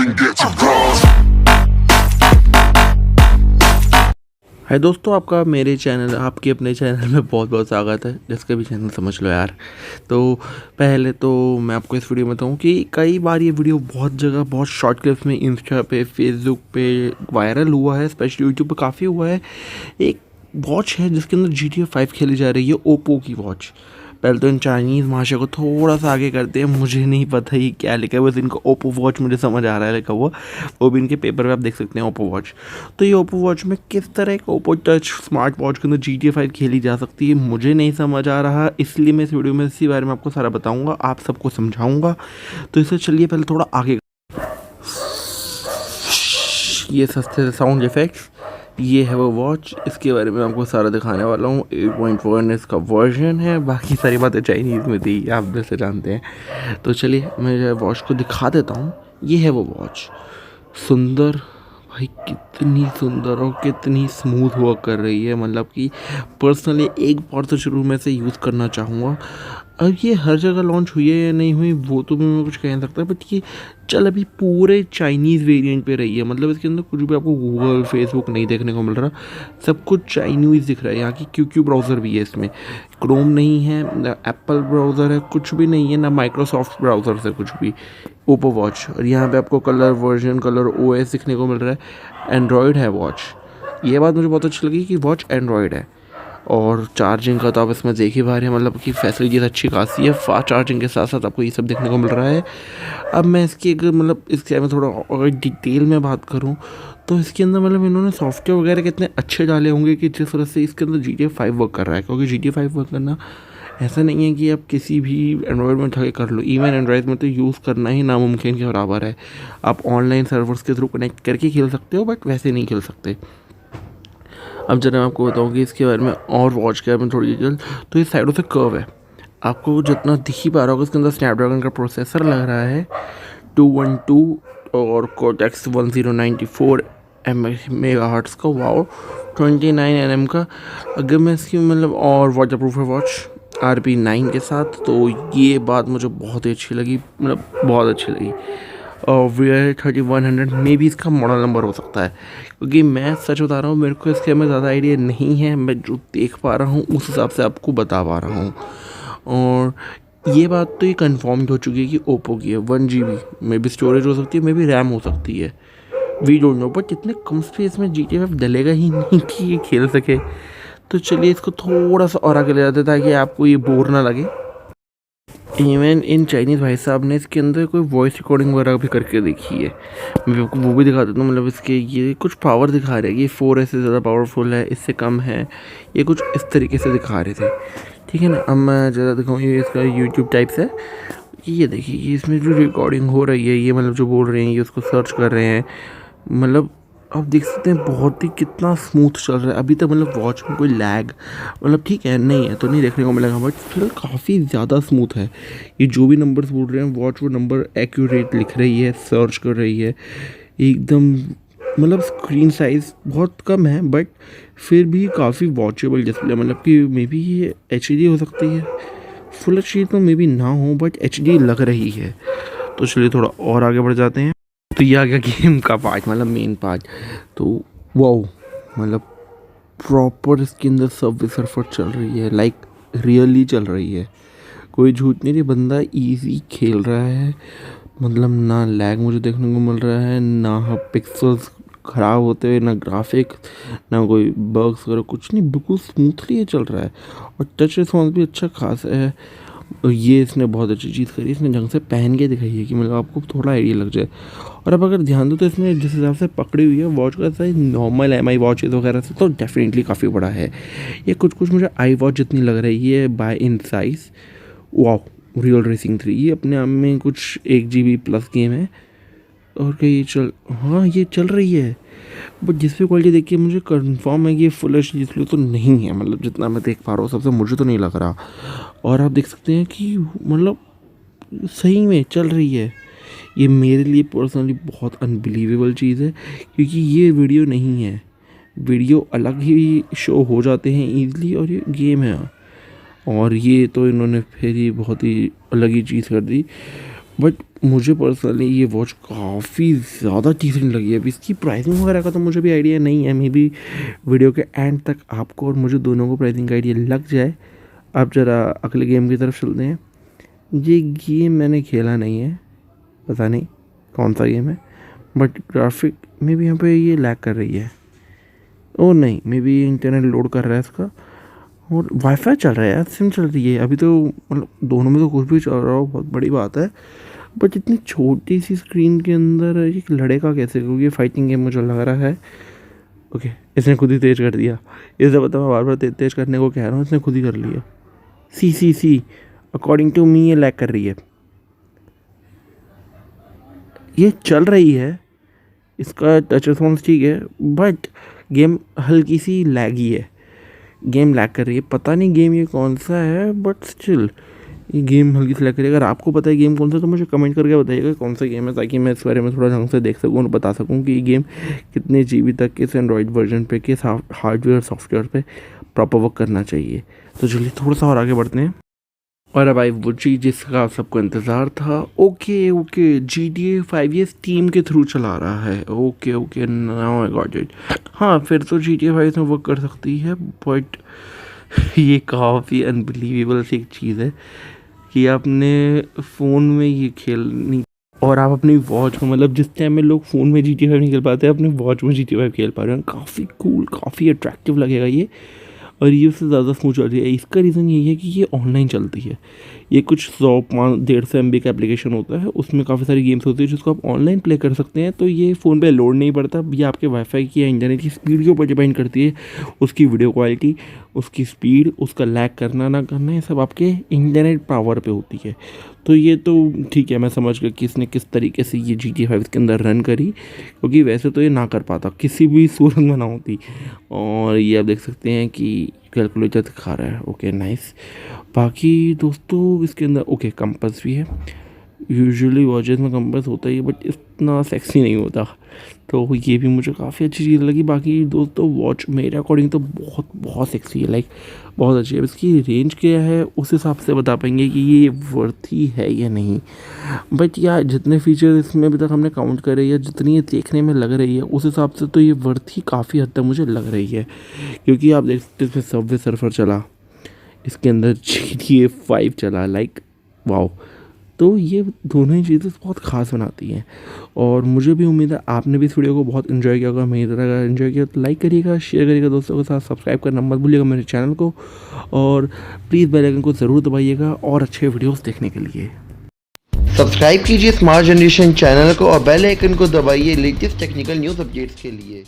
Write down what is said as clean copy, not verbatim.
can get to cross. हाय दोस्तों, आपका मेरे चैनल आपके अपने चैनल में बहुत बहुत स्वागत है। जिसका भी चैनल समझ लो यार। तो पहले तो मैं आपको इस वीडियो में बताऊँ कि कई बार ये वीडियो बहुत जगह बहुत शॉर्ट क्लिप्स में इंस्टा पे फेसबुक पे वायरल हुआ है, स्पेशली यूट्यूब पे काफ़ी हुआ है। एक वॉच है जिसके अंदर GTA 5 खेली जा रही है, ओप्पो की वॉच। पहले तो इन चाइनीज़ भाषा को थोड़ा सा आगे करते हैं, मुझे नहीं पता ये क्या लिखा है, बस इनका ओप्पो वॉच मुझे समझ आ रहा है लिखा हुआ। वो भी इनके पेपर पे आप देख सकते हैं ओप्पो वॉच। तो ये ओप्पो वॉच में किस तरह एक ओप्पो टच स्मार्ट वॉच के अंदर GTA 5 खेली जा सकती है मुझे नहीं समझ आ रहा, इसलिए मैं इस वीडियो में इसी बारे में आपको सारा बताऊँगा, आप सबको समझाऊँगा। तो इससे चलिए पहले थोड़ा आगे, ये सस्ते साउंड इफ़ेक्ट्स, ये है वो वॉच, इसके बारे में आपको सारा दिखाने वाला हूँ। 8.1 इसका वर्जन है, बाकी सारी बातें चाइनीज़ में थी, आप जैसे जानते हैं। तो चलिए मैं वॉच को दिखा देता हूँ। ये है वो वॉच, सुंदर भाई, कितनी सुंदर और कितनी स्मूथ वर्क कर रही है। मतलब कि पर्सनली एक बार तो शुरू में से यूज़ करना चाहूँगा। अब ये हर जगह लॉन्च हुई है या नहीं हुई वो तो भी मैं कुछ कह नहीं सकता, बट ये चल अभी पूरे चाइनीज़ वेरिएंट पे रही है। मतलब इसके अंदर कुछ भी आपको गूगल फेसबुक नहीं देखने को मिल रहा, सब कुछ चाइनीज़ दिख रहा है। यहाँ की क्यू ब्राउज़र भी है इसमें, क्रोम नहीं है, ना एप्पल ब्राउज़र है, कुछ भी नहीं है, ना माइक्रोसॉफ्ट ब्राउज़र से कुछ भी। ओप्पो वॉच, और यहाँ पे आपको कलर वर्जन, कलर OS दिखने को मिल रहा है। एंड्रॉयड है वॉच, ये बात मुझे बहुत अच्छी लगी कि वॉच एंड्रॉयड है। और चार्जिंग का तो आप इसमें देख ही पा रहे हैं, मतलब कि फैसिलिटीज़ अच्छी खासी है। फास्ट चार्जिंग के साथ साथ आपको ये सब देखने को मिल रहा है। अब मैं इसकी अगर मतलब इसके में थोड़ा और डिटेल में बात करूँ तो इसके अंदर मतलब इन्होंने सॉफ्टवेयर वगैरह कितने अच्छे डाले होंगे कि जिस तरह से इसके अंदर GTA 5 वर्क कर रहा है। क्योंकि GTA 5 वर्क करना ऐसा नहीं है कि आप किसी भी एंड्रॉयड में उठा के कर लो, इवन एंड्रॉयड में तो यूज़ करना ही नामुमकिन के बराबर है। आप ऑनलाइन सर्वर्स के थ्रू कनेक्ट करके खेल सकते हो, बट वैसे नहीं खेल सकते। अब जरा मैं आपको बताऊँ कि इसके बारे में और वॉच के बारे में थोड़ी डिटेल। तो ये साइडों से कर्व है, आपको जितना दिख ही पा रहा होगा। इसके अंदर स्नैपड्रैगन का प्रोसेसर लग रहा है 212 और कोर्टेक्स 1094 मेगाहर्ट्ज़ का, वाओ 29 nm का। अगर मैं इसकी मतलब और वाटर प्रूफ है वॉच RP9 के साथ, तो ये बात मुझे बहुत ही अच्छी लगी, मतलब बहुत अच्छी लगी। और VI 3100 में भी इसका मॉडल नंबर हो सकता है, क्योंकि मैं सच बता रहा हूँ, मेरे को इसके में ज़्यादा आइडिया नहीं है। मैं जो देख पा रहा हूँ उस हिसाब से आपको बता पा रहा हूँ। और ये बात तो ये कंफर्म हो चुकी है कि ओप्पो की है। 1 GB में भी स्टोरेज हो सकती है, में भी रैम हो सकती है, वी डोंट नो। बट इतने कम स्पेस में GTA 5 डलेगा ही नहीं कि ये खेल सके। तो चलिए इसको थोड़ा सा और आगे ले जाते ताकि आपको ये बोर ना लगे। इवन इन चाइनीज़ भाई साहब ने इसके अंदर कोई वॉइस रिकॉर्डिंग वगैरह भी करके देखी है, मैं आपको वो भी दिखा देता हूँ। मतलब इसके ये कुछ पावर दिखा रहे हैं, ये 4S से ज़्यादा पावरफुल है, इससे कम है, ये कुछ इस तरीके से दिखा रहे थे, ठीक है ना। अब मैं ज़्यादा दिखाऊँ, ये इसका यूट्यूब टाइप से, ये देखिए, ये इसमें जो रिकॉर्डिंग हो रही है, ये मतलब जो बोल रहे हैं, ये उसको सर्च कर रहे हैं। मतलब आप देख सकते हैं बहुत ही कितना स्मूथ चल रहा है अभी तक। मतलब वॉच में कोई लैग मतलब ठीक है नहीं है तो नहीं देखने को मिलेगा, बट फिर काफ़ी ज़्यादा स्मूथ है। ये जो भी नंबर्स बोल रहे हैं वॉच वो नंबर एक्यूरेट लिख रही है, सर्च कर रही है एकदम। मतलब स्क्रीन साइज़ बहुत कम है, बट फिर भी काफ़ी वॉचेबल डिस्प्ले। मतलब कि मे बी ये HD हो सकती है, फुल HD तो मे बी ना हो, बट HD लग रही है। तो चलिए थोड़ा और आगे बढ़ जाते हैं। तो ये आ गया गेम का पार्ट, मतलब मेन पार्ट। तो वाओ, मतलब प्रॉपर इसके अंदर सबवे सर्फर चल रही है, लाइक रियली चल रही है, कोई झूठ नहीं रही। बंदा इजी खेल रहा है, मतलब ना लैग मुझे देखने को मिल रहा है, ना पिक्सल्स ख़राब होते हुए, ना ग्राफिक, ना कोई बग्स वगैरह, कुछ नहीं, बिल्कुल स्मूथली ये चल रहा है। और टच रिस्पॉन्स भी अच्छा खासा है। और ये इसने बहुत अच्छी चीज़ करी, इसने ढंग से पहन के दिखाई है कि मतलब आपको थोड़ा आइडिया लग जाए। और अब अगर ध्यान दो तो इसने जिस हिसाब से पकड़ी हुई है वॉच का साइज नॉर्मल MI वॉचेज़ वगैरह से तो डेफिनेटली काफ़ी बड़ा है। ये कुछ कुछ मुझे आई वॉच जितनी लग रही है by in size. Wow, real racing 3, ये अपने आप में कुछ 1 GB प्लस गेम है। और क्या ये हाँ ये चल रही है, बट जिस क्वालिटी देखिए मुझे कंफर्म है कि ये फुल HD डिस्प्ले तो नहीं है। मतलब जितना मैं देख पा रहा हूँ सबसे मुझे तो नहीं लग रहा। और आप देख सकते हैं कि मतलब सही में चल रही है। ये मेरे लिए पर्सनली बहुत अनबिलीवेबल चीज़ है, क्योंकि ये वीडियो नहीं है, वीडियो अलग ही शो हो जाते हैं ईज़िली, और ये गेम है। और ये तो इन्होंने फिर ही बहुत ही अलग ही चीज़ कर दी। बट मुझे पर्सनली ये वॉच काफ़ी ज़्यादा डिसेंट लगी है। अभी इसकी प्राइसिंग वगैरह का तो मुझे भी आइडिया नहीं है, मे बी वीडियो के एंड तक आपको और मुझे दोनों को प्राइसिंग का आइडिया लग जाए। आप ज़रा अगले गेम की तरफ चलते हैं। ये गेम मैंने खेला नहीं है, पता नहीं कौन सा गेम है, बट ग्राफिक में भी यहाँ पे ये लैग कर रही है। ओ नहीं, मे बी इंटरनेट लोड कर रहा है इसका, और वाईफाई चल रहा है यार, सिम चल रही है अभी तो, मतलब दोनों में तो कुछ भी चल रहा हो बहुत बड़ी बात है। बट इतनी छोटी सी स्क्रीन के अंदर एक लड़ेगा कैसे, क्योंकि ये फाइटिंग गेम मुझे लग रहा है। ओके, इसने खुद ही तेज़ कर दिया। इसे पता मैं बार बार तेज़ करने को कह रहा हूँ, इसने खुद ही कर लिया। सी अकॉर्डिंग टू मी ये लैग कर रही है। ये चल रही है, इसका टच रिस्पॉन्स ठीक है, बट गेम हल्की सी लैगी है, गेम लैग कर रही है। पता नहीं गेम ये कौन सा है, बट स्टिल ये गेम हल्की सी लैग कर रही है। अगर आपको पता है गेम कौन सा तो मुझे कमेंट करके बताइएगा कौन सा गेम है, ताकि मैं इस बारे में थोड़ा ढंग से देख सकूँ और बता सकूँ कि ये गेम कितने GB तक किस एंड्रॉयड वर्जन पे, किस हार्डवेयर सॉफ्टवेयर पे प्रॉपर वर्क करना चाहिए। तो चलिए थोड़ा सा और आगे बढ़ते हैं। और अब आई वो चीज़ जिसका सबको इंतज़ार था। ओके GTA 5 ये स्टीम के थ्रू चला रहा है। Okay now I got it. हाँ, फिर तो GTA 5 में वर्क कर सकती है, बट ये काफ़ी अनबिलीवेबल सी एक चीज़ है कि आपने फ़ोन में ये खेल नहीं, और आप अपनी वॉच में, मतलब जिस टाइम में लोग फ़ोन में GTA 5 नहीं खेल पाते अपने वॉच में GTA 5 खेल पा रहे हैं। काफ़ी कूल, काफ़ी अट्रैक्टिव लगेगा ये, और ये उससे ज़्यादा स्मूथ चल रही है। इसका रीज़न यही है कि ये ऑनलाइन चलती है। ये कुछ 100-150 MB का एप्लीकेशन होता है, उसमें काफ़ी सारी गेम्स होती है जिसको आप ऑनलाइन प्ले कर सकते हैं। तो ये फ़ोन पे लोड नहीं पड़ता, ये आपके वाईफाई की या इंटरनेट की स्पीड के ऊपर डिपेंड करती है। उसकी वीडियो क्वालिटी, उसकी स्पीड, उसका लैग करना ना करना, ये सब आपके इंटरनेट पावर पे होती है। तो ये तो ठीक है, मैं समझ गया कि इसने किस तरीके से ये GTA 5 के अंदर रन करी, क्योंकि वैसे तो ये ना कर पाता, किसी भी सूरत में ना होती। और ये आप देख सकते हैं कि कैलकुलेटर दिखा रहा है। Okay nice. बाकी दोस्तों इसके अंदर ओके कंपास भी है। यूजुअली वॉचेस में कंपास होता ही है, बट इतना सेक्सी नहीं होता, तो ये भी मुझे काफ़ी अच्छी चीज़ लगी। बाकी दोस्तों वॉच मेरे अकॉर्डिंग तो बहुत बहुत सेक्सी है, लाइक बहुत अच्छी है। अब इसकी रेंज क्या है उस हिसाब से बता पाएंगे कि ये वर्थी है या नहीं। बट यार जितने फीचर इसमें अभी तक हमने काउंट करे या जितनी ये देखने में लग रही है, उस हिसाब से तो ये वर्थी काफ़ी हद तक मुझे लग रही है। क्योंकि आप देख सकते इसमें सबवे सर्फर चला, इसके अंदर GTA 5 चला, लाइक वाओ। तो ये दोनों ही चीज़ें बहुत ख़ास बनाती हैं, और मुझे भी उम्मीद है आपने भी इस वीडियो को बहुत इन्जॉय किया होगा। मेरी तरह अगर इन्जॉय किया तो लाइक करिएगा, शेयर करिएगा दोस्तों के साथ, सब्सक्राइब करना मत भूलिएगा मेरे चैनल को, और प्लीज़ बेल आइकन को ज़रूर दबाइएगा और अच्छे वीडियोस देखने के लिए। सब्सक्राइब कीजिए स्मार्ट जनरेशन चैनल को और बेल आइकन को दबाइए लेटेस्ट टेक्निकल न्यूज़ अपडेट्स के लिए।